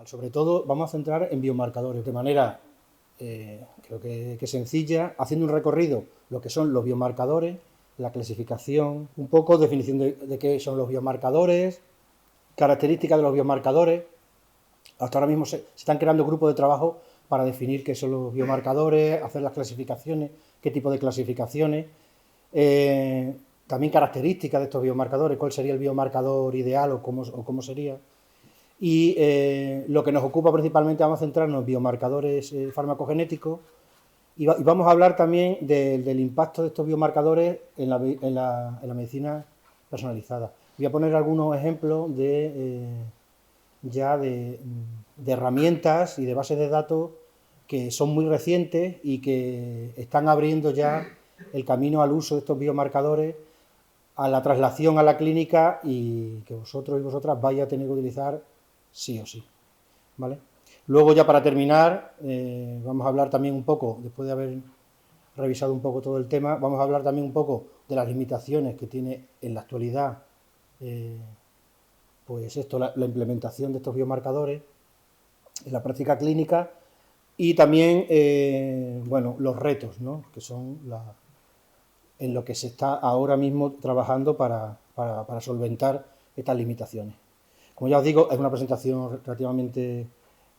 Sobre todo vamos a centrar en biomarcadores de manera, creo que sencilla, haciendo un recorrido lo que son los biomarcadores, la clasificación, un poco definición de qué son los biomarcadores, características de los biomarcadores. Hasta ahora mismo se están creando grupos de trabajo para definir qué son los biomarcadores, hacer las clasificaciones, qué tipo de clasificaciones, también características de estos biomarcadores, cuál sería el biomarcador ideal o cómo sería. Y lo que nos ocupa principalmente, vamos a centrarnos en biomarcadores farmacogenéticos y vamos a hablar también del impacto de estos biomarcadores en la medicina personalizada. Voy a poner algunos ejemplos de herramientas y de bases de datos que son muy recientes y que están abriendo ya el camino al uso de estos biomarcadores, a la traslación a la clínica y que vosotros y vosotras vais a tener que utilizar sí o sí, ¿vale? Luego ya para terminar, vamos a hablar también un poco, después de haber revisado un poco todo el tema, vamos a hablar también un poco de las limitaciones que tiene en la actualidad pues esto, la implementación de estos biomarcadores en la práctica clínica y también, bueno, los retos, ¿no? Que son en lo que se está ahora mismo trabajando para solventar estas limitaciones. Como ya os digo, es una presentación relativamente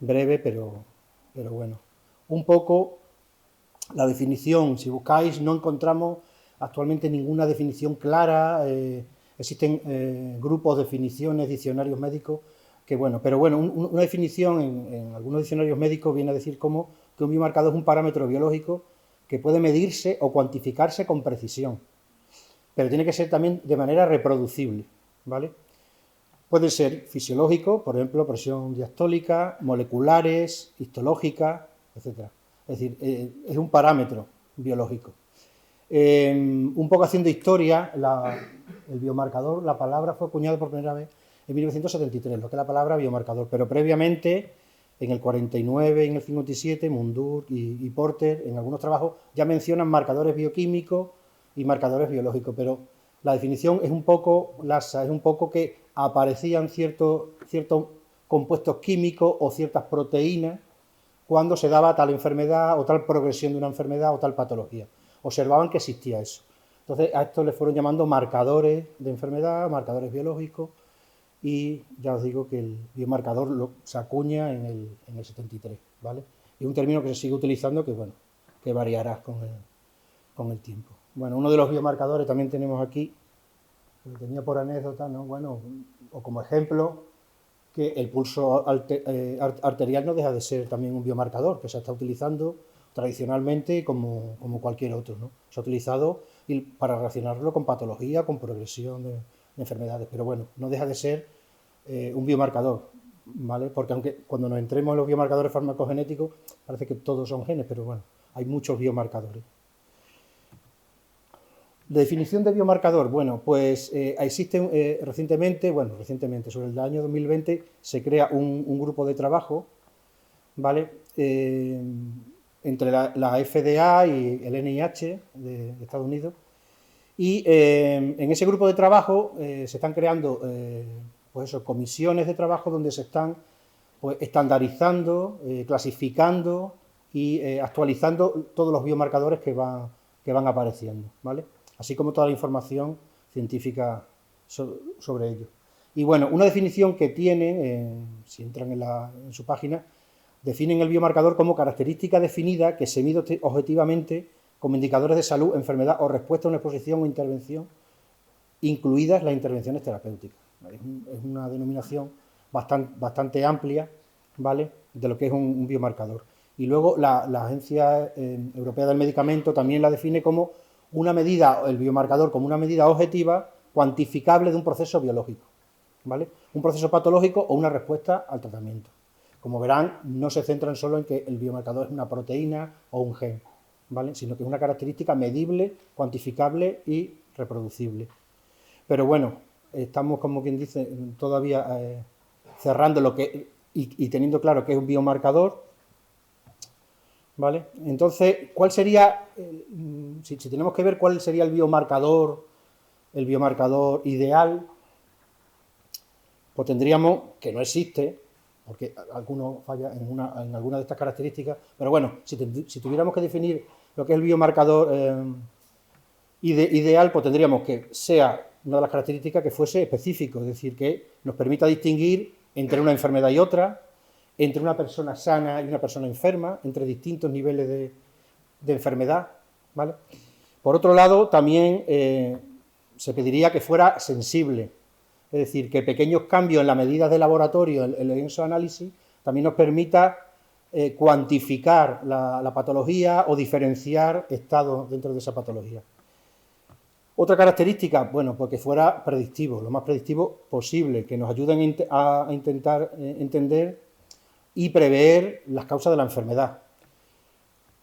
breve, pero bueno. Un poco la definición, si buscáis, no encontramos actualmente ninguna definición clara, existen grupos, definiciones, diccionarios médicos, que bueno, pero bueno, una definición en algunos diccionarios médicos viene a decir como que un biomarcador es un parámetro biológico que puede medirse o cuantificarse con precisión, pero tiene que ser también de manera reproducible, ¿vale? Puede ser fisiológico, por ejemplo, presión diastólica, moleculares, histológica, etc. Es decir, es un parámetro biológico. Un poco haciendo historia, el biomarcador, la palabra fue acuñada por primera vez en 1973, lo que es la palabra biomarcador, pero previamente, en el 49 y en el 57, Mundur y Porter, en algunos trabajos, ya mencionan marcadores bioquímicos y marcadores biológicos, pero la definición es un poco lasa, es un poco que aparecían ciertos compuestos químicos o ciertas proteínas cuando se daba tal enfermedad o tal progresión de una enfermedad o tal patología. Observaban que existía eso. Entonces a esto le fueron llamando marcadores de enfermedad, marcadores biológicos, y ya os digo que el biomarcador se acuña en el 73, ¿vale? Y un término que se sigue utilizando que, bueno, que variará con el tiempo. Bueno, uno de los biomarcadores también tenemos aquí, que lo tenía por anécdota, ¿no? Bueno, o como ejemplo, que el pulso arterial no deja de ser también un biomarcador, que se está utilizando tradicionalmente como cualquier otro, ¿no? Se ha utilizado para relacionarlo con patología, con progresión de enfermedades, pero bueno, no deja de ser un biomarcador, ¿vale? Porque aunque cuando nos entremos en los biomarcadores farmacogenéticos parece que todos son genes, pero bueno, hay muchos biomarcadores. La definición de biomarcador, bueno, pues existen recientemente, sobre el año 2020 se crea un grupo de trabajo, ¿vale? Entre la FDA y el NIH de Estados Unidos. Y en ese grupo de trabajo se están creando pues eso, comisiones de trabajo donde se están pues, estandarizando, clasificando y actualizando todos los biomarcadores que van apareciendo, ¿vale? Así como toda la información científica sobre ello. Y bueno, una definición que tienen, si entran en su página, definen el biomarcador como característica definida que se mide objetivamente como indicadores de salud, enfermedad o respuesta a una exposición o intervención, incluidas las intervenciones terapéuticas. Es una denominación bastante amplia, ¿vale?, de lo que es un biomarcador. Y luego la Agencia Europea del Medicamento también la define como una medida, el biomarcador como una medida objetiva, cuantificable de un proceso biológico, ¿vale? Un proceso patológico o una respuesta al tratamiento. Como verán, no se centran solo en que el biomarcador es una proteína o un gen, ¿vale?, sino que es una característica medible, cuantificable y reproducible. Pero bueno, estamos, como quien dice, todavía cerrando lo que y teniendo claro que es un biomarcador, ¿vale? Entonces, ¿cuál sería, si tenemos que ver cuál sería el biomarcador ideal, pues tendríamos, que no existe, porque alguno falla en alguna de estas características, pero bueno, si tuviéramos que definir lo que es el biomarcador ideal, pues tendríamos que sea una de las características que fuese específico, es decir, que nos permita distinguir entre una enfermedad y otra, entre una persona sana y una persona enferma, entre distintos niveles de enfermedad, ¿vale? Por otro lado, también se pediría que fuera sensible, es decir, que pequeños cambios en las medidas de laboratorio, en esos análisis, también nos permita cuantificar la patología o diferenciar estados dentro de esa patología. Otra característica, bueno, pues que fuera predictivo, lo más predictivo posible, que nos ayuden a intentar entender y prever las causas de la enfermedad.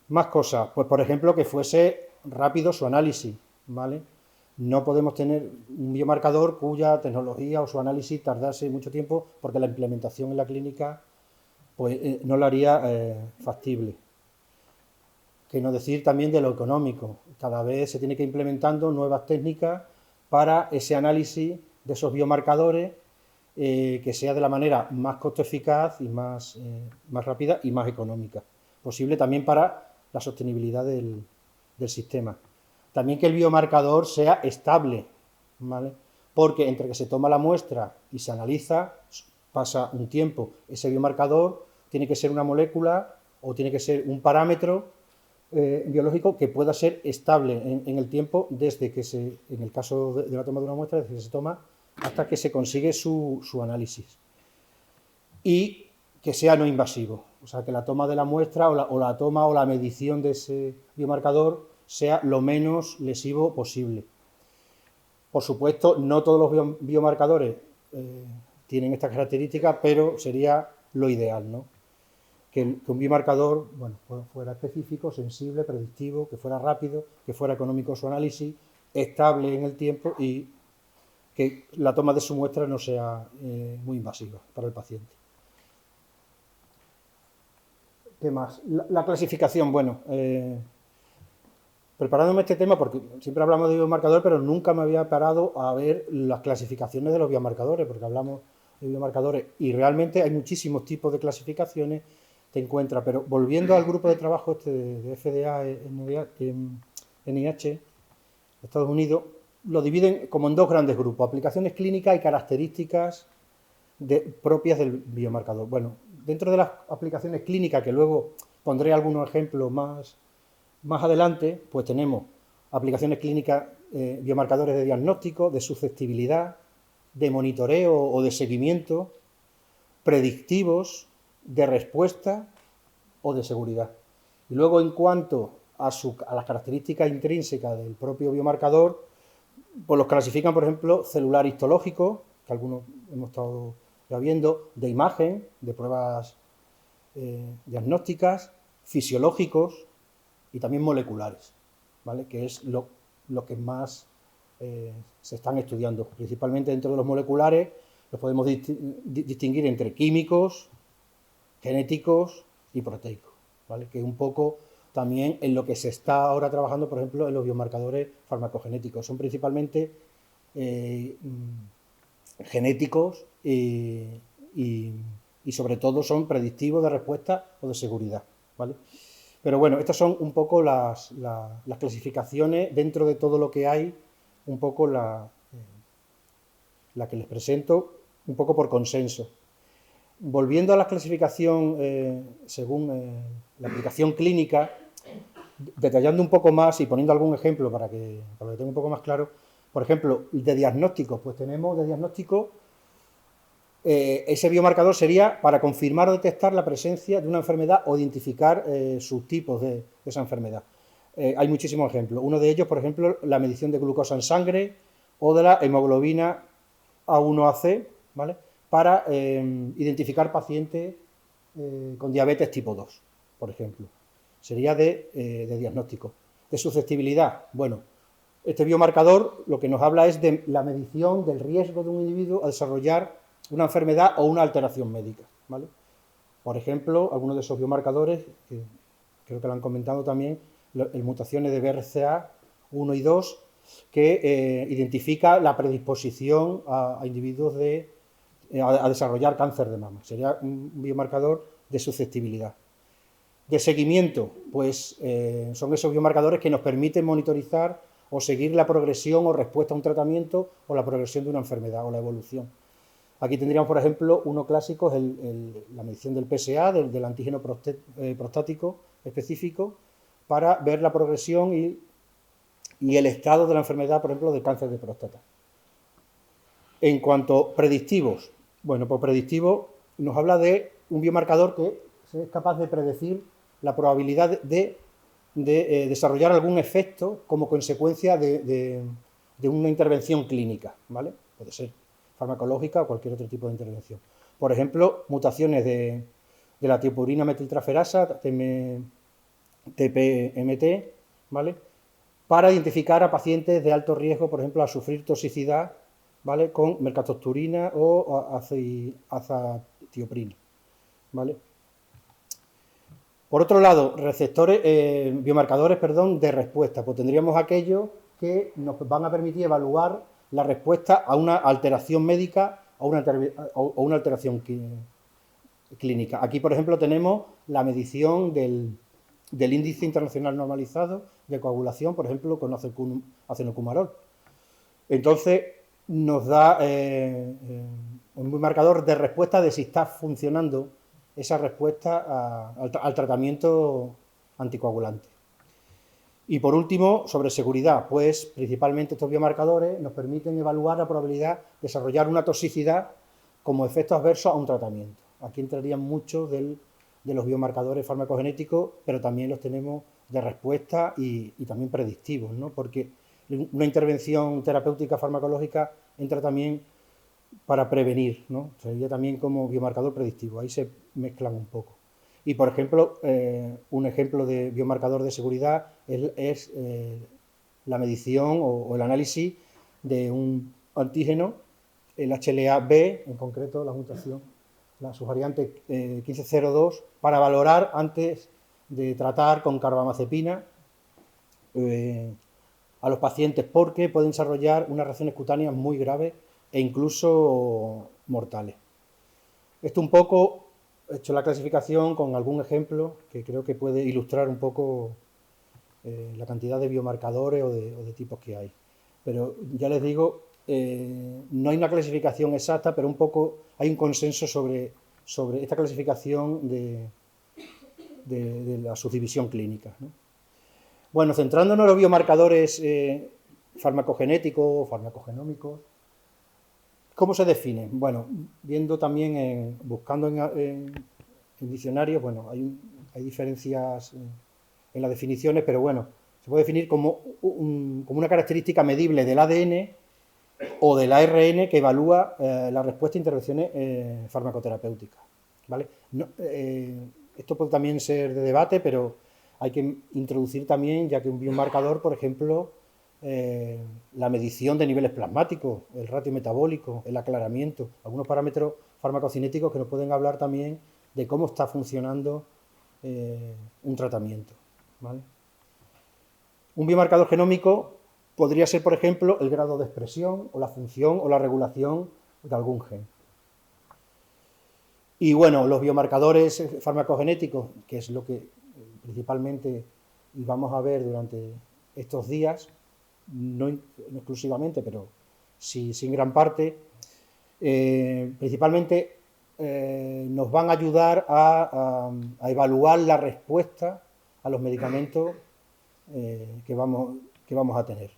Más cosas, pues por ejemplo que fuese rápido su análisis, ¿vale? No podemos tener un biomarcador cuya tecnología o su análisis tardase mucho tiempo porque la implementación en la clínica pues, no la haría factible. Que no decir también de lo económico. Cada vez se tiene que ir implementando nuevas técnicas para ese análisis de esos biomarcadores que sea de la manera más costo eficaz y más rápida y más económica. Posible también para la sostenibilidad del sistema. También que el biomarcador sea estable, ¿vale? Porque entre que se toma la muestra y se analiza, pasa un tiempo. Ese biomarcador tiene que ser una molécula o tiene que ser un parámetro biológico que pueda ser estable en el tiempo desde que en el caso de la toma de una muestra, desde que se toma hasta que se consigue su análisis. Y que sea no invasivo, o sea, que la toma de la muestra o la toma o la medición de ese biomarcador sea lo menos lesivo posible. Por supuesto, no todos los biomarcadores tienen estas características, pero sería lo ideal, ¿no? Que un biomarcador, bueno, fuera específico, sensible, predictivo, que fuera rápido, que fuera económico su análisis, estable en el tiempo y que la toma de su muestra no sea muy invasiva para el paciente. ¿Qué más? La clasificación, bueno, preparándome este tema, porque siempre hablamos de biomarcadores, pero nunca me había parado a ver las clasificaciones de los biomarcadores, porque hablamos de biomarcadores y realmente hay muchísimos tipos de clasificaciones te encuentras, pero volviendo al grupo de trabajo este de FDA, NIH, Estados Unidos, lo dividen como en dos grandes grupos, aplicaciones clínicas y características propias del biomarcador. Bueno, dentro de las aplicaciones clínicas, que luego pondré algunos ejemplos más adelante, pues tenemos aplicaciones clínicas, biomarcadores de diagnóstico, de susceptibilidad, de monitoreo o de seguimiento, predictivos, de respuesta o de seguridad. Y luego, en cuanto a las características intrínsecas del propio biomarcador, pues los clasifican, por ejemplo, celular histológico, que algunos hemos estado ya viendo, de imagen, de pruebas diagnósticas, fisiológicos y también moleculares, ¿vale? Que es lo que más se están estudiando. Principalmente dentro de los moleculares los podemos distinguir entre químicos, genéticos y proteicos, ¿vale? Que es un poco también en lo que se está ahora trabajando, por ejemplo, en los biomarcadores farmacogenéticos. Son principalmente genéticos y sobre todo son predictivos de respuesta o de seguridad, ¿vale? Pero bueno, estas son un poco las clasificaciones dentro de todo lo que hay, un poco la que les presento, un poco por consenso. Volviendo a la clasificación según la aplicación clínica, detallando un poco más y poniendo algún ejemplo para que tenga un poco más claro, por ejemplo, de diagnóstico, pues tenemos de diagnóstico, ese biomarcador sería para confirmar o detectar la presencia de una enfermedad o identificar subtipos de esa enfermedad. Hay muchísimos ejemplos. Uno de ellos, por ejemplo, la medición de glucosa en sangre o de la hemoglobina A1AC, ¿vale? Para identificar pacientes con diabetes tipo 2, por ejemplo. Sería de diagnóstico. De susceptibilidad, bueno, este biomarcador lo que nos habla es de la medición del riesgo de un individuo a desarrollar una enfermedad o una alteración médica, ¿vale? Por ejemplo, algunos de esos biomarcadores, que creo que lo han comentado también, en mutaciones de BRCA1 y 2, que identifica la predisposición a individuos a desarrollar cáncer de mama. Sería un biomarcador de susceptibilidad. De seguimiento, pues son esos biomarcadores que nos permiten monitorizar o seguir la progresión o respuesta a un tratamiento o la progresión de una enfermedad o la evolución. Aquí tendríamos, por ejemplo, uno clásico, es la medición del PSA, del antígeno prostático específico, para ver la progresión y el estado de la enfermedad, por ejemplo, del cáncer de próstata. En cuanto a predictivos, bueno, pues predictivo nos habla de un biomarcador que es capaz de predecir la probabilidad de desarrollar algún efecto como consecuencia de una intervención clínica, ¿vale? Puede ser farmacológica o cualquier otro tipo de intervención. Por ejemplo, mutaciones de la tiopurina metiltraferasa, TPMT, ¿vale? Para identificar a pacientes de alto riesgo, por ejemplo, a sufrir toxicidad, ¿vale? Con mercaptopurina o azatioprina, ¿vale? Por otro lado, biomarcadores de respuesta, pues tendríamos aquellos que nos van a permitir evaluar la respuesta a una alteración médica o una alteración clínica. Aquí, por ejemplo, tenemos la medición del índice internacional normalizado de coagulación, por ejemplo, con acenocumarol. Entonces, nos da un biomarcador de respuesta de si está funcionando esa respuesta al tratamiento anticoagulante. Y por último, sobre seguridad, pues principalmente estos biomarcadores nos permiten evaluar la probabilidad de desarrollar una toxicidad como efecto adverso a un tratamiento. Aquí entrarían muchos de los biomarcadores farmacogenéticos, pero también los tenemos de respuesta y también predictivos, ¿no? Porque una intervención terapéutica farmacológica entra también para prevenir, ¿no? Sería también como biomarcador predictivo, ahí se mezclan un poco. Y, por ejemplo, un ejemplo de biomarcador de seguridad es la medición o el análisis de un antígeno, el HLA-B, en concreto la mutación, la subvariante 1502, para valorar antes de tratar con carbamazepina a los pacientes, porque pueden desarrollar unas reacciones cutáneas muy graves e incluso mortales. Esto un poco, he hecho la clasificación con algún ejemplo que creo que puede ilustrar un poco la cantidad de biomarcadores o de tipos que hay. Pero ya les digo, no hay una clasificación exacta, pero un poco hay un consenso sobre esta clasificación de la subdivisión clínica, ¿no? Bueno, centrándonos en los biomarcadores farmacogenéticos o farmacogenómicos, ¿cómo se definen? Bueno, viendo también, buscando en diccionarios, bueno, hay diferencias en las definiciones, pero bueno, se puede definir como una característica medible del ADN o del ARN que evalúa la respuesta a intervenciones farmacoterapéuticas, ¿vale? No, esto puede también ser de debate, pero hay que introducir también, ya que un biomarcador, por ejemplo, la medición de niveles plasmáticos, el ratio metabólico, el aclaramiento, algunos parámetros farmacocinéticos que nos pueden hablar también de cómo está funcionando un tratamiento, ¿vale? Un biomarcador genómico podría ser, por ejemplo, el grado de expresión o la función o la regulación de algún gen. Y bueno, los biomarcadores farmacogenéticos, que es lo que principalmente vamos a ver durante estos días, no exclusivamente, pero sí en gran parte, principalmente nos van a ayudar a evaluar la respuesta a los medicamentos que vamos a tener.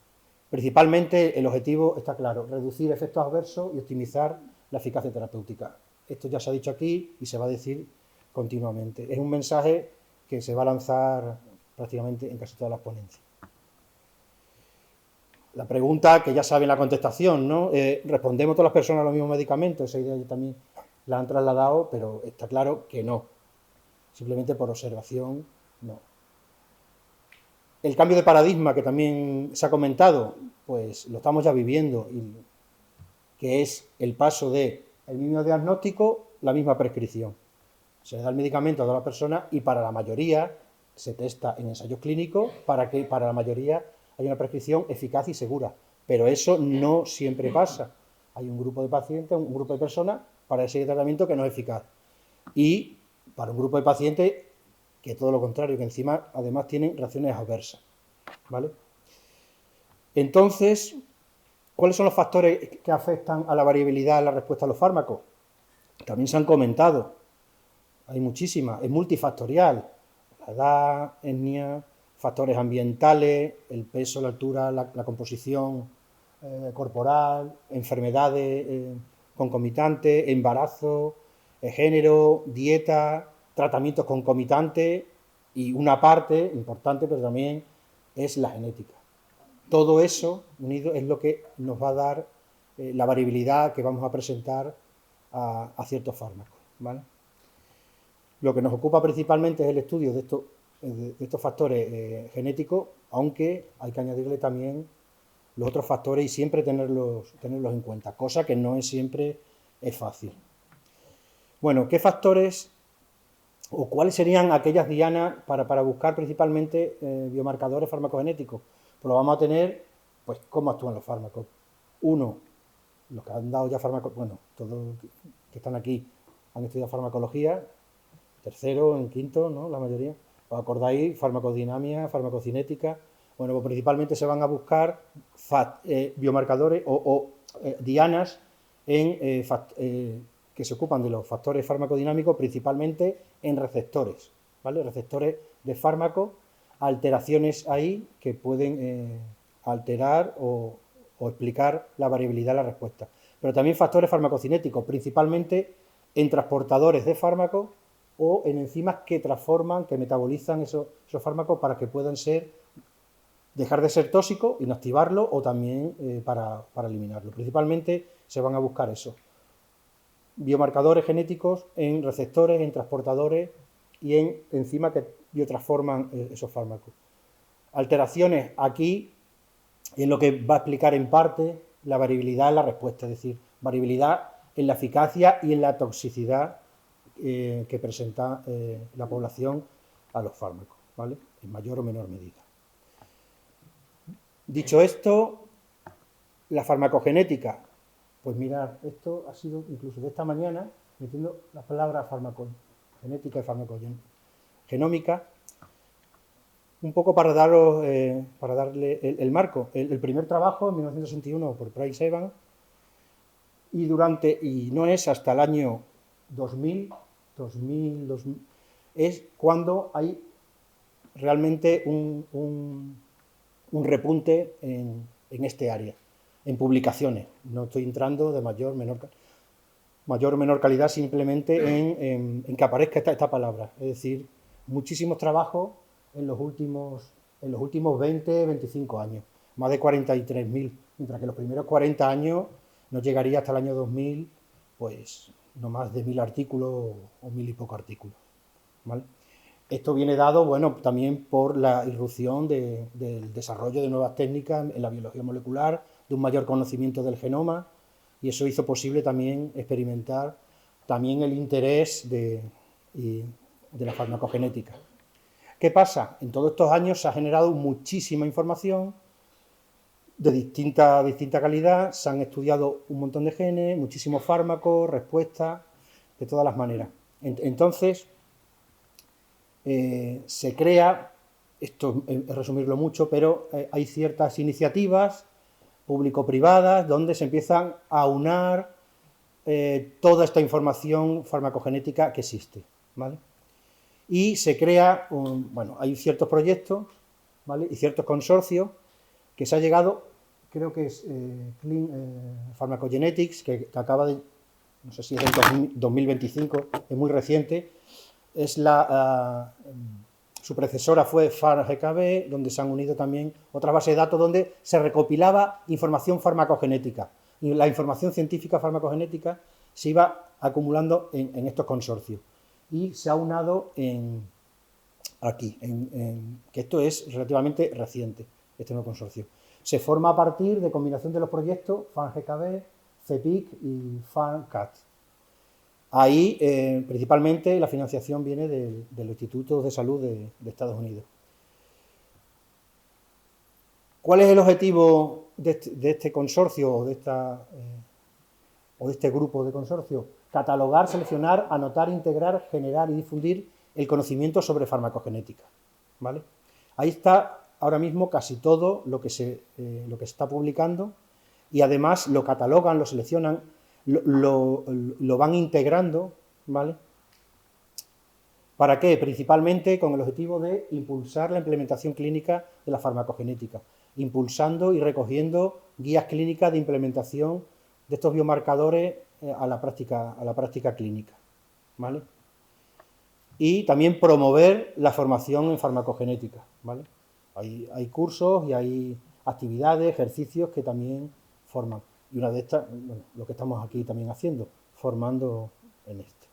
Principalmente el objetivo está claro, reducir efectos adversos y optimizar la eficacia terapéutica. Esto ya se ha dicho aquí y se va a decir continuamente. Es un mensaje que se va a lanzar prácticamente en casi todas las ponencias. La pregunta, que ya saben la contestación, ¿no? ¿Respondemos todas las personas a los mismos medicamentos? Esa idea yo también la han trasladado, pero está claro que no. Simplemente por observación, no. El cambio de paradigma que también se ha comentado, pues lo estamos ya viviendo, que es el paso de el mismo diagnóstico, la misma prescripción. Se le da el medicamento a todas las personas y para la mayoría se testa en ensayos clínicos para que para la mayoría haya una prescripción eficaz y segura. Pero eso no siempre pasa. Hay un grupo de pacientes, un grupo de personas para ese tratamiento que no es eficaz. Y para un grupo de pacientes que todo lo contrario, que encima además tienen reacciones adversas, ¿vale? Entonces, ¿cuáles son los factores que afectan a la variabilidad en la respuesta a los fármacos? También se han comentado, hay muchísimas, es multifactorial, la edad, etnia, factores ambientales, el peso, la altura, la composición corporal, enfermedades concomitantes, embarazo, género, dieta, tratamientos concomitantes y una parte importante, pero también es la genética. Todo eso unido es lo que nos va a dar la variabilidad que vamos a presentar a ciertos fármacos, ¿vale? Lo que nos ocupa principalmente es el estudio de estos factores genéticos, aunque hay que añadirle también los otros factores y siempre tenerlos en cuenta, cosa que no es siempre es fácil. Bueno, ¿qué factores o cuáles serían aquellas dianas para buscar principalmente biomarcadores farmacogenéticos? Pues lo vamos a tener, pues, cómo actúan los fármacos. Uno, los que han dado ya fármacos, bueno, todos los que están aquí han estudiado farmacología, tercero, en quinto, ¿no? La mayoría. ¿Os acordáis? Farmacodinámica, farmacocinética. Bueno, pues principalmente se van a buscar biomarcadores o dianas que se ocupan de los factores farmacodinámicos, principalmente en receptores, ¿vale? Receptores de fármacos, alteraciones ahí que pueden alterar o explicar la variabilidad de la respuesta. Pero también factores farmacocinéticos, principalmente en transportadores de fármacos o en enzimas que transforman, que metabolizan esos fármacos para que puedan dejar de ser tóxicos, inactivarlo o también para eliminarlo. Principalmente se van a buscar eso. Biomarcadores genéticos en receptores, en transportadores y en enzimas que biotransforman esos fármacos. Alteraciones aquí es lo que va a explicar en parte la variabilidad en la respuesta, es decir, variabilidad en la eficacia y en la toxicidad que presenta la población a los fármacos, ¿vale? En mayor o menor medida. Dicho esto, la farmacogenética. Pues mirad, esto ha sido incluso de esta mañana, metiendo las palabras farmacogenética y farmacogenómica, un poco para darle el marco. El primer trabajo, en 1961, por Price Evans, y no es hasta el año 2000, es cuando hay realmente un repunte en este área, en publicaciones. No estoy entrando de mayor o menor calidad, simplemente en que aparezca esta palabra. Es decir, muchísimos trabajos en los últimos 20, 25 años, más de 43.000, mientras que los primeros 40 años no llegaría hasta el año 2000, pues no más de 1.000 artículos o 1.000 y pocos artículos, ¿vale? Esto viene dado, bueno, también por la irrupción del desarrollo de nuevas técnicas en la biología molecular, de un mayor conocimiento del genoma, y eso hizo posible también experimentar también el interés de la farmacogenética. ¿Qué pasa? En todos estos años se ha generado muchísima información de distinta calidad, se han estudiado un montón de genes, muchísimos fármacos, respuestas, de todas las maneras. Entonces, se crea, esto es resumirlo mucho, pero hay ciertas iniciativas público-privadas donde se empiezan a aunar toda esta información farmacogenética que existe, ¿vale? Y se crea, hay ciertos proyectos, ¿vale? Y ciertos consorcios que se ha llegado, creo que es Pharmacogenetics, que acaba de, no sé si es del 2025, es muy reciente, es su predecesora fue PharGKB, donde se han unido también otras bases de datos donde se recopilaba información farmacogenética. Y la información científica farmacogenética se iba acumulando en estos consorcios. Y se ha unado aquí, que esto es relativamente reciente, este nuevo consorcio. Se forma a partir de combinación de los proyectos PharGKB, CEPIC y PharCat. Ahí, principalmente, la financiación viene de los institutos de salud de Estados Unidos. ¿Cuál es el objetivo de este consorcio o de esta o de este grupo de consorcio, catalogar, seleccionar, anotar, integrar, generar y difundir el conocimiento sobre farmacogenética, ¿vale? Ahí está ahora mismo casi todo lo que se está publicando, y además lo catalogan, lo seleccionan, lo van integrando, ¿vale? ¿Para qué? Principalmente con el objetivo de impulsar la implementación clínica de la farmacogenética, impulsando y recogiendo guías clínicas de implementación de estos biomarcadores a la práctica clínica, ¿vale? Y también promover la formación en farmacogenética, ¿vale? Hay cursos y hay actividades, ejercicios que también forman. Y una de estas, bueno, lo que estamos aquí también haciendo, formando en esto.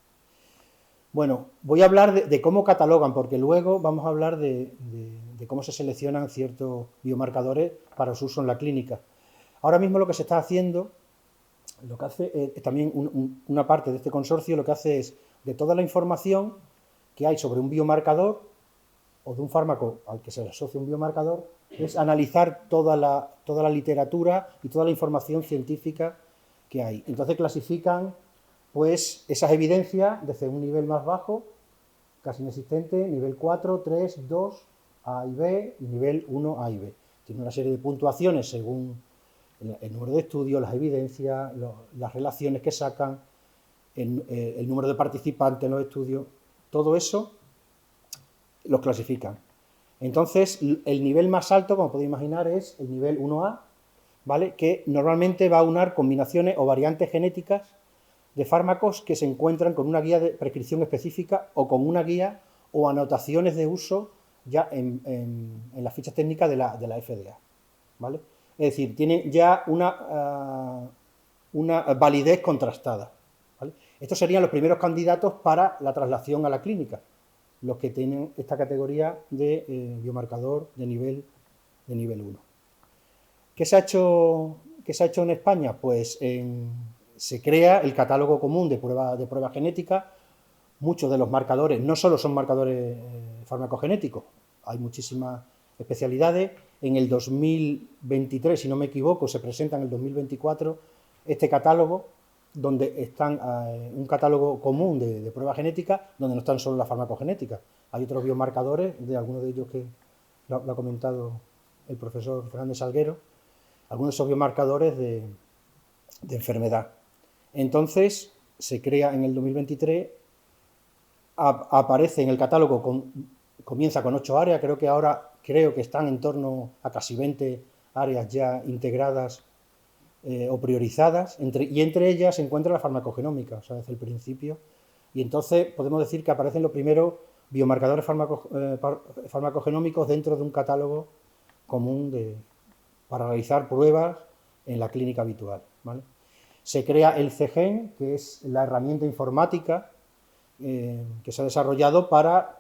Bueno, voy a hablar de cómo catalogan, porque luego vamos a hablar de cómo se seleccionan ciertos biomarcadores para su uso en la clínica. Ahora mismo lo que se está haciendo, lo que hace también una parte de este consorcio, lo que hace es, de toda la información que hay sobre un biomarcador o de un fármaco al que se le asocia un biomarcador, es analizar toda la literatura y toda la información científica que hay. Entonces clasifican pues esas evidencias desde un nivel más bajo, casi inexistente, nivel 4, 3, 2, A y B, y nivel 1, A y B. Tiene una serie de puntuaciones según el número de estudios, las evidencias, las relaciones que sacan, el número de participantes en los estudios, todo eso los clasifican. Entonces, el nivel más alto, como podéis imaginar, es el nivel 1A, ¿vale? Que normalmente va a unar combinaciones o variantes genéticas de fármacos que se encuentran con una guía de prescripción específica o con una guía o anotaciones de uso ya en las fichas técnicas de la FDA, ¿vale? Es decir, tienen ya una validez contrastada, ¿vale? Estos serían los primeros candidatos para la traslación a la clínica, los que tienen esta categoría de biomarcador de nivel 1. ¿Qué se ha hecho en España? Pues se crea el catálogo común de pruebas genéticas. Muchos de los marcadores no solo son marcadores farmacogenéticos, hay muchísimas especialidades. En el 2023, si no me equivoco, se presenta en el 2024 este catálogo, donde están un catálogo común de pruebas genéticas, donde no están solo las farmacogenéticas. Hay otros biomarcadores, de algunos de ellos que lo ha comentado el profesor Fernández Salguero, algunos de esos biomarcadores de enfermedad. Entonces, se crea en el 2023, aparece en el catálogo, comienza con 8 áreas, creo que están en torno a casi 20 áreas ya integradas o priorizadas, y entre ellas se encuentra la farmacogenómica, o sea, desde el principio, y entonces podemos decir que aparecen los primeros biomarcadores farmacogenómicos dentro de un catálogo común para realizar pruebas en la clínica habitual, ¿vale? Se crea el CGEN, que es la herramienta informática que se ha desarrollado para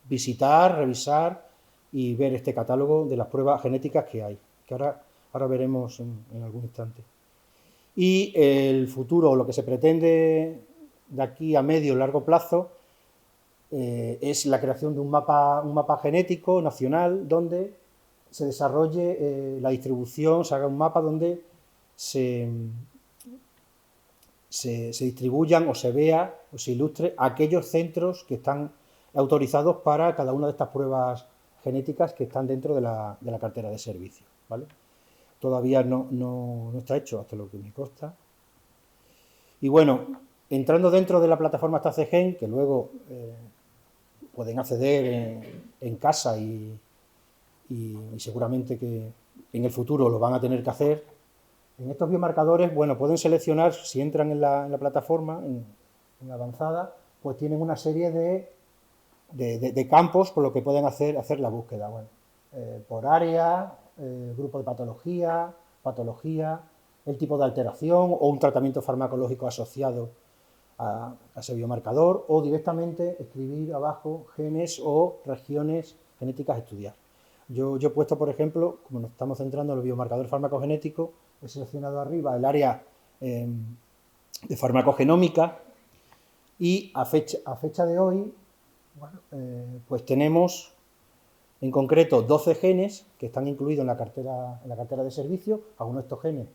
visitar, revisar y ver este catálogo de las pruebas genéticas que hay, que ahora veremos en algún instante. Y el futuro, lo que se pretende de aquí a medio y largo plazo, es la creación de un mapa genético nacional donde se desarrolle la distribución, se haga un mapa donde se distribuyan o se vea o se ilustre aquellos centros que están autorizados para cada una de estas pruebas genéticas que están dentro de la cartera de servicios, ¿vale? Todavía no está hecho, hasta lo que me consta. Y bueno, entrando dentro de la plataforma StaCGen, que luego pueden acceder en casa y seguramente que en el futuro lo van a tener que hacer. En estos biomarcadores, bueno, pueden seleccionar, si entran en la plataforma, en avanzada, pues tienen una serie de campos por lo que pueden hacer la búsqueda. Bueno, por área, grupo de patología, el tipo de alteración o un tratamiento farmacológico asociado a ese biomarcador, o directamente escribir abajo genes o regiones genéticas a estudiar. Yo he puesto, por ejemplo, como nos estamos centrando en el biomarcador farmacogenético, he seleccionado arriba el área de farmacogenómica y a fecha de hoy, bueno, pues tenemos en concreto 12 genes que están incluidos en la cartera de servicios. Algunos de estos genes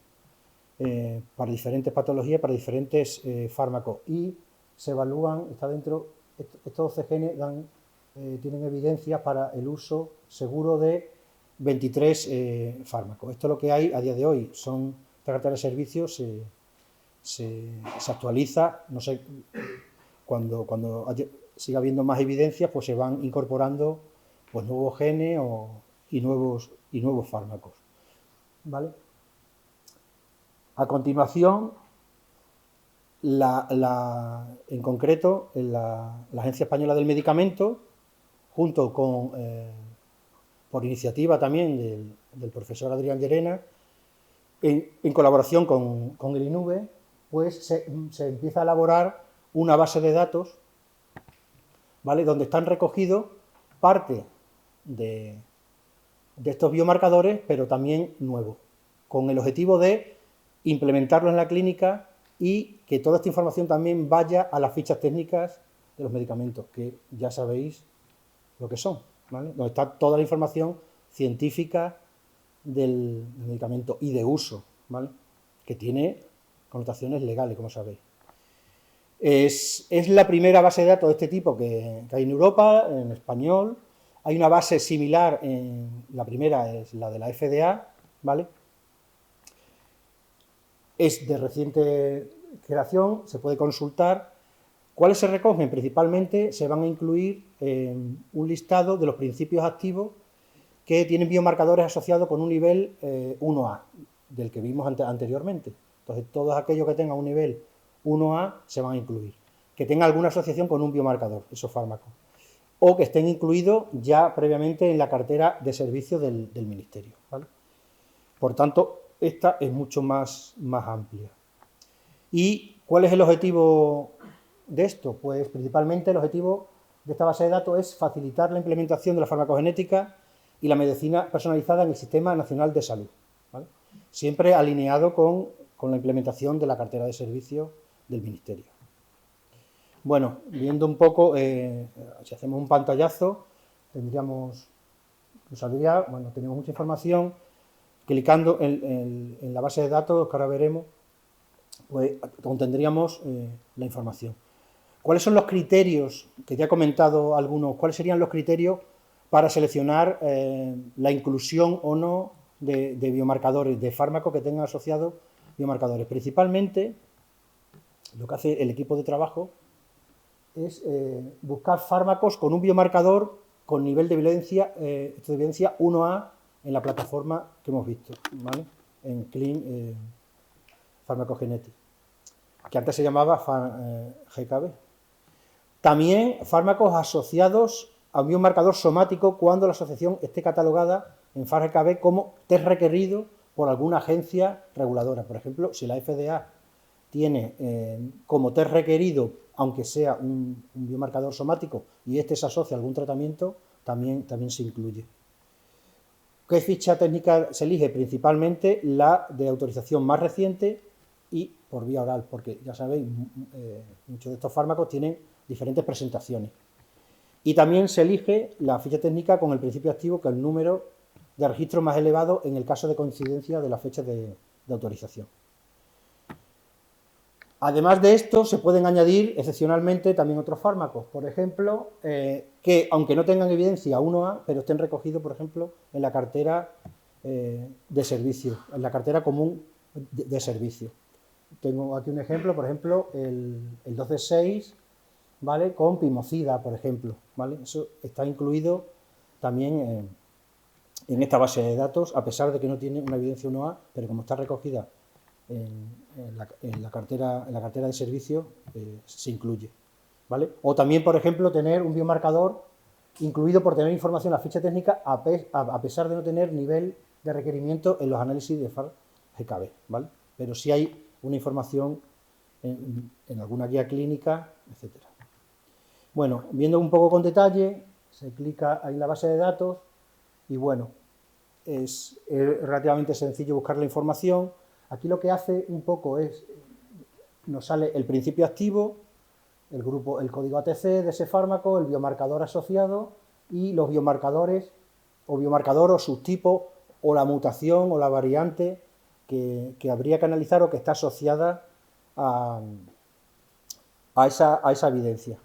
para diferentes patologías, para diferentes fármacos, y se evalúan, está dentro, estos 12 genes tienen evidencias para el uso seguro de 23 fármacos. Esto es lo que hay a día de hoy. Esta cartera de servicios se actualiza, no sé, cuando siga habiendo más evidencias, pues se van incorporando pues nuevos genes y nuevos fármacos. ¿Vale? A continuación, en concreto, la Agencia Española del Medicamento, junto con, por iniciativa también del profesor Adrián Llerena, en colaboración con el INUVE, pues se empieza a elaborar una base de datos, ¿vale?, donde están recogidos parte de estos biomarcadores, pero también nuevos, con el objetivo de implementarlo en la clínica y que toda esta información también vaya a las fichas técnicas de los medicamentos, que ya sabéis lo que son, ¿vale?, donde está toda la información científica del medicamento y de uso, ¿vale?, que tiene connotaciones legales, como sabéis. Es la primera base de datos de este tipo que hay en Europa, en español. Hay una base similar, la primera es la de la FDA, ¿vale? Es de reciente creación, se puede consultar. ¿Cuáles se recogen? Principalmente se van a incluir un listado de los principios activos que tienen biomarcadores asociados con un nivel 1A, del que vimos anteriormente. Entonces, todos aquellos que tengan un nivel 1A se van a incluir. Que tengan alguna asociación con un biomarcador, esos fármacos. O que estén incluidos ya previamente en la cartera de servicios del Ministerio, ¿vale? Por tanto, esta es mucho más amplia. ¿Y cuál es el objetivo de esto? Pues principalmente el objetivo de esta base de datos es facilitar la implementación de la farmacogenética y la medicina personalizada en el Sistema Nacional de Salud, ¿vale?, siempre alineado con la implementación de la cartera de servicios del Ministerio. Bueno, viendo un poco, si hacemos un pantallazo, tenemos mucha información. Clicando en la base de datos, que ahora veremos, pues contendríamos la información. ¿Cuáles son los criterios, que ya he comentado algunos, cuáles serían los criterios para seleccionar la inclusión o no de biomarcadores, de fármacos que tengan asociados biomarcadores? Principalmente, lo que hace el equipo de trabajo es buscar fármacos con un biomarcador con nivel de evidencia 1A en la plataforma que hemos visto, ¿vale?, en Clean Pharmacogenetics, que antes se llamaba GKB. También fármacos asociados a un biomarcador somático cuando la asociación esté catalogada en FARGKB como test requerido por alguna agencia reguladora. Por ejemplo, si la FDA tiene como test requerido, aunque sea un biomarcador somático, y este se asocia a algún tratamiento, también se incluye. ¿Qué ficha técnica se elige? Principalmente la de autorización más reciente y por vía oral, porque ya sabéis, muchos de estos fármacos tienen diferentes presentaciones. Y también se elige la ficha técnica con el principio activo, que es el número de registro más elevado en el caso de coincidencia de la fecha de autorización. Además de esto, se pueden añadir excepcionalmente también otros fármacos, por ejemplo, que aunque no tengan evidencia 1A, pero estén recogidos, por ejemplo, en la cartera de servicio, en la cartera común de servicio. Tengo aquí un ejemplo, por ejemplo, el 12.6, ¿vale?, con pimocida, por ejemplo, ¿vale? Eso está incluido también en esta base de datos, a pesar de que no tiene una evidencia 1A, pero como está recogida en la cartera de servicio, se incluye, ¿vale? O también, por ejemplo, tener un biomarcador incluido por tener información en la ficha técnica a pesar de no tener nivel de requerimiento en los análisis de FARGKB, ¿vale? Pero sí hay una información en alguna guía clínica, etc. Bueno, viendo un poco con detalle, se clica ahí en la base de datos y bueno, es relativamente sencillo buscar la información. Aquí lo que hace un poco es, nos sale el principio activo, el código ATC de ese fármaco, el biomarcador asociado y los biomarcadores o biomarcador o subtipo o la mutación o la variante que habría que analizar o que está asociada a esa evidencia.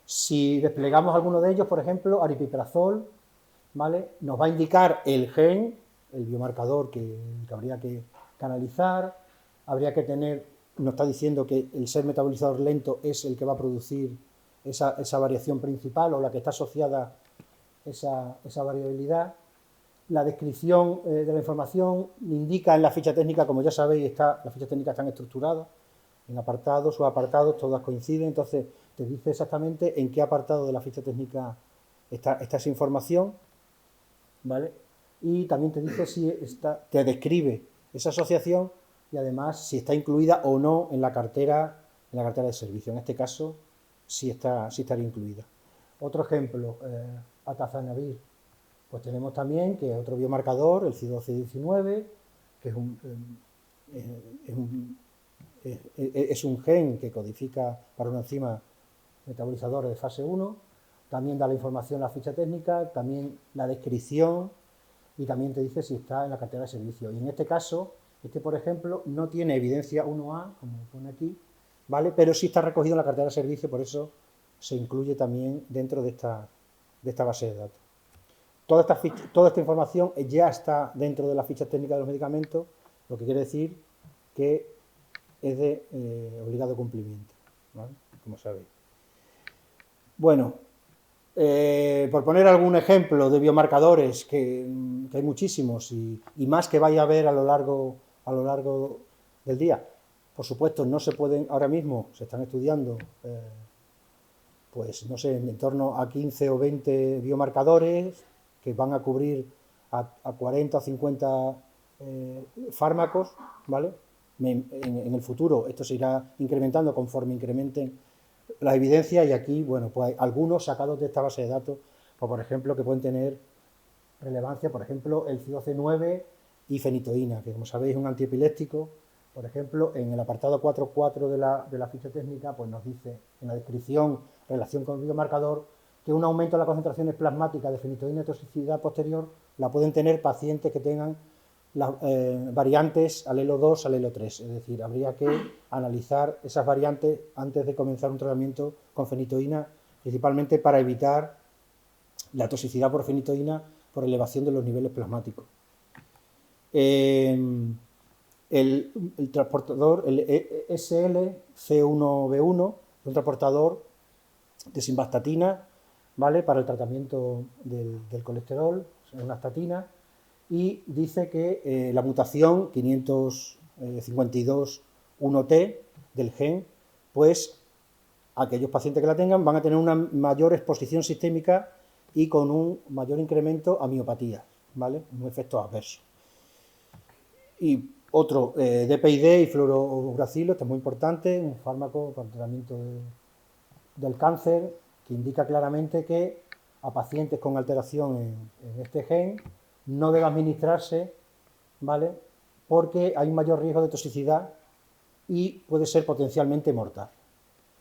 Si desplegamos alguno de ellos, por ejemplo, aripiprazol, ¿vale?, nos va a indicar el gen, el biomarcador que habría que analizar, habría que tener, nos está diciendo que el ser metabolizador lento es el que va a producir esa variación principal o la que está asociada esa variabilidad. La descripción de la información indica en la ficha técnica, como ya sabéis, las fichas técnicas están estructuradas en apartados, subapartados, todas coinciden, entonces te dice exactamente en qué apartado de la ficha técnica está esa información, ¿vale? Y también te dice si te describe esa asociación y además si está incluida o no en la cartera de servicio. En este caso, sí estaría incluida. Otro ejemplo, atazanavir. Pues tenemos también que otro biomarcador, el C12-19, que es un gen que codifica para una enzima metabolizadora de fase 1, también da la información la ficha técnica, también la descripción y también te dice si está en la cartera de servicio. Y en este caso, por ejemplo, no tiene evidencia 1A, como pone aquí, ¿vale? Pero sí está recogido en la cartera de servicio, por eso se incluye también dentro de esta base de datos. Toda esta información ya está dentro de la ficha técnica de los medicamentos, lo que quiere decir que es de obligado cumplimiento, ¿vale?, como sabéis. Bueno, por poner algún ejemplo de biomarcadores, que hay muchísimos y más que vaya a haber a lo largo del día. Por supuesto, no se pueden, ahora mismo se están estudiando, pues no sé, en torno a 15 o 20 biomarcadores que van a cubrir a 40 o 50 fármacos, ¿vale? En el futuro esto se irá incrementando conforme incrementen las evidencias y aquí, bueno, pues hay algunos sacados de esta base de datos, pues por ejemplo, que pueden tener relevancia, por ejemplo, el C12-9 y fenitoína, que como sabéis es un antiepiléptico. Por ejemplo, en el apartado 4.4 de la ficha técnica, pues nos dice en la descripción, relación con el biomarcador, que un aumento de las concentraciones plasmáticas de fenitoína y toxicidad posterior la pueden tener pacientes que tengan las variantes alelo 2, alelo 3, es decir, habría que analizar esas variantes antes de comenzar un tratamiento con fenitoína, principalmente para evitar la toxicidad por fenitoína por elevación de los niveles plasmáticos. El transportador, el SLC1B1, es un transportador de simvastatina, ¿vale?, para el tratamiento del colesterol, es una estatina, y dice que la mutación 552.1T del gen, pues aquellos pacientes que la tengan van a tener una mayor exposición sistémica y con un mayor incremento a miopatías, ¿vale?, un efecto adverso. Y otro, DPID y fluorouracilo, este es muy importante, un fármaco para el tratamiento del cáncer, que indica claramente que a pacientes con alteración en este gen no debe administrarse, ¿vale?, porque hay un mayor riesgo de toxicidad y puede ser potencialmente mortal.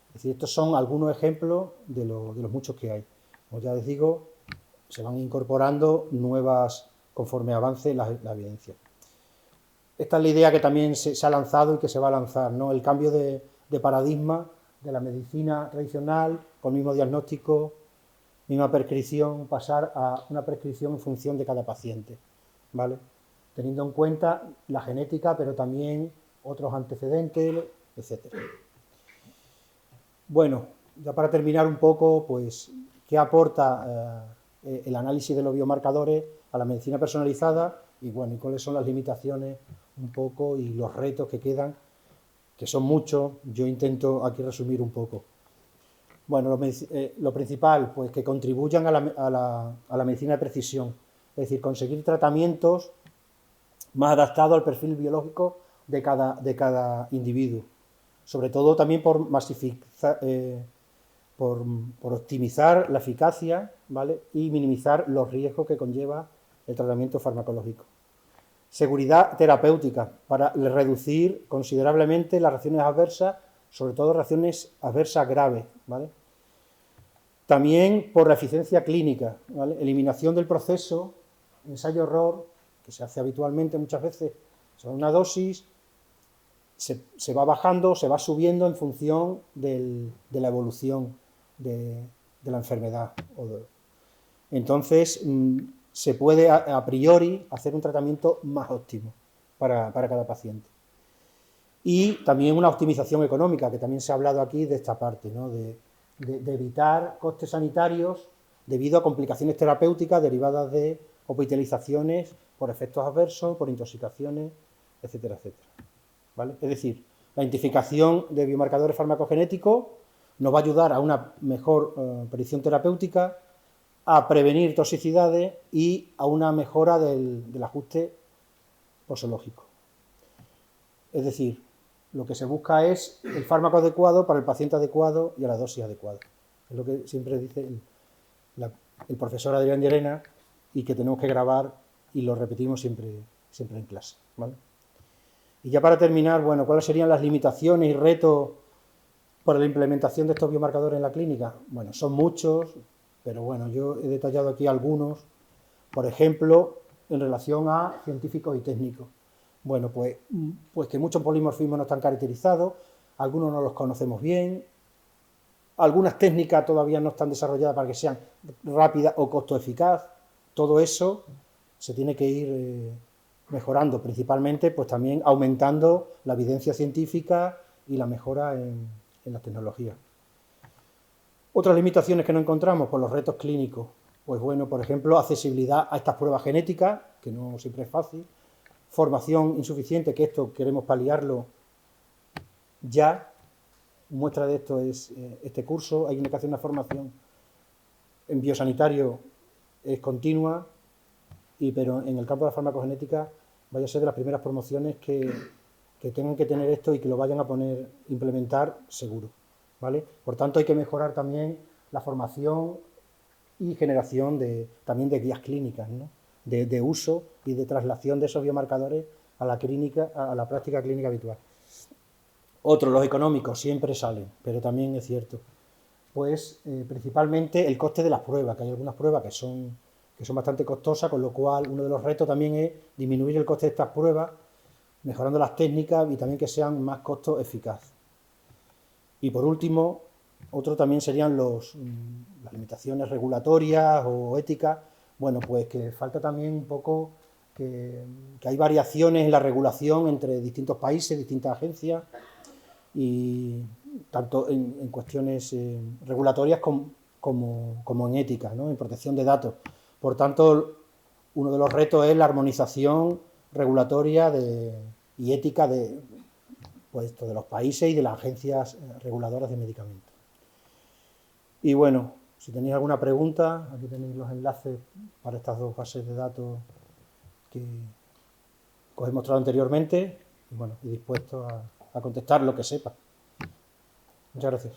Es decir, estos son algunos ejemplos de los muchos que hay. Como ya les digo, se van incorporando nuevas conforme avance la evidencia. Esta es la idea que también se ha lanzado y que se va a lanzar, ¿no?, el cambio de paradigma de la medicina tradicional, con el mismo diagnóstico, misma prescripción, pasar a una prescripción en función de cada paciente, ¿vale?, teniendo en cuenta la genética, pero también otros antecedentes, etc. Bueno, ya para terminar un poco, pues, ¿qué aporta el análisis de los biomarcadores a la medicina personalizada? Y bueno, ¿y cuáles son las limitaciones un poco y los retos que quedan? Que son muchos, yo intento aquí resumir un poco. Bueno, lo principal, pues que contribuyan a la medicina de precisión, es decir, conseguir tratamientos más adaptados al perfil biológico de cada individuo, sobre todo también por optimizar la eficacia, ¿vale?, y minimizar los riesgos que conlleva el tratamiento farmacológico. Seguridad terapéutica, para reducir considerablemente las reacciones adversas, sobre todo reacciones adversas graves, ¿vale? También por la eficiencia clínica, ¿vale?, eliminación del proceso, ensayo-error, que se hace habitualmente muchas veces Son una dosis, se va bajando, se va subiendo en función de la evolución de la enfermedad. Entonces, se puede a priori hacer un tratamiento más óptimo para cada paciente. Y también una optimización económica, que también se ha hablado aquí de esta parte, ¿no? de evitar costes sanitarios debido a complicaciones terapéuticas derivadas de hospitalizaciones por efectos adversos, por intoxicaciones, etcétera, etcétera. ¿Vale? Es decir, la identificación de biomarcadores farmacogenéticos nos va a ayudar a una mejor predicción terapéutica, a prevenir toxicidades y a una mejora del ajuste posológico. Es decir, lo que se busca es el fármaco adecuado para el paciente adecuado y a la dosis adecuada. Es lo que siempre dice el profesor Adrián Llerena y que tenemos que grabar y lo repetimos siempre en clase, ¿vale? Y ya para terminar, bueno, ¿cuáles serían las limitaciones y retos para la implementación de estos biomarcadores en la clínica? Bueno, son muchos, pero bueno, yo he detallado aquí algunos. Por ejemplo, en relación a científicos y técnicos. Bueno, pues que muchos polimorfismos no están caracterizados, algunos no los conocemos bien, algunas técnicas todavía no están desarrolladas para que sean rápidas o costo eficaz. Todo eso se tiene que ir mejorando, principalmente pues también aumentando la evidencia científica y la mejora en la tecnología. Otras limitaciones que no encontramos, pues los retos clínicos. Pues bueno, por ejemplo, accesibilidad a estas pruebas genéticas, que no siempre es fácil, formación insuficiente, que esto queremos paliarlo ya. Muestra de esto es este curso. Hay que hacer una formación en biosanitario, es continua, pero en el campo de la farmacogenética vaya a ser de las primeras promociones que tengan que tener esto y que lo vayan a implementar seguro, ¿vale? Por tanto, hay que mejorar también la formación y generación también de guías clínicas, ¿no? de uso y de traslación de esos biomarcadores a la práctica clínica habitual. Los económicos siempre salen, pero también es cierto. Pues principalmente el coste de las pruebas, que hay algunas pruebas que son bastante costosas, con lo cual uno de los retos también es disminuir el coste de estas pruebas, mejorando las técnicas y también que sean más costo eficaces. Y por último, otro también serían las limitaciones regulatorias o éticas. Bueno, pues que falta también un poco que hay variaciones en la regulación entre distintos países, distintas agencias, y tanto en cuestiones regulatorias como en ética, ¿no? En protección de datos. Por tanto, uno de los retos es la armonización regulatoria y ética de los países y de las agencias reguladoras de medicamentos. Y bueno, si tenéis alguna pregunta, aquí tenéis los enlaces para estas dos bases de datos que os he mostrado anteriormente, y bueno, y dispuesto a contestar lo que sepa. Muchas gracias.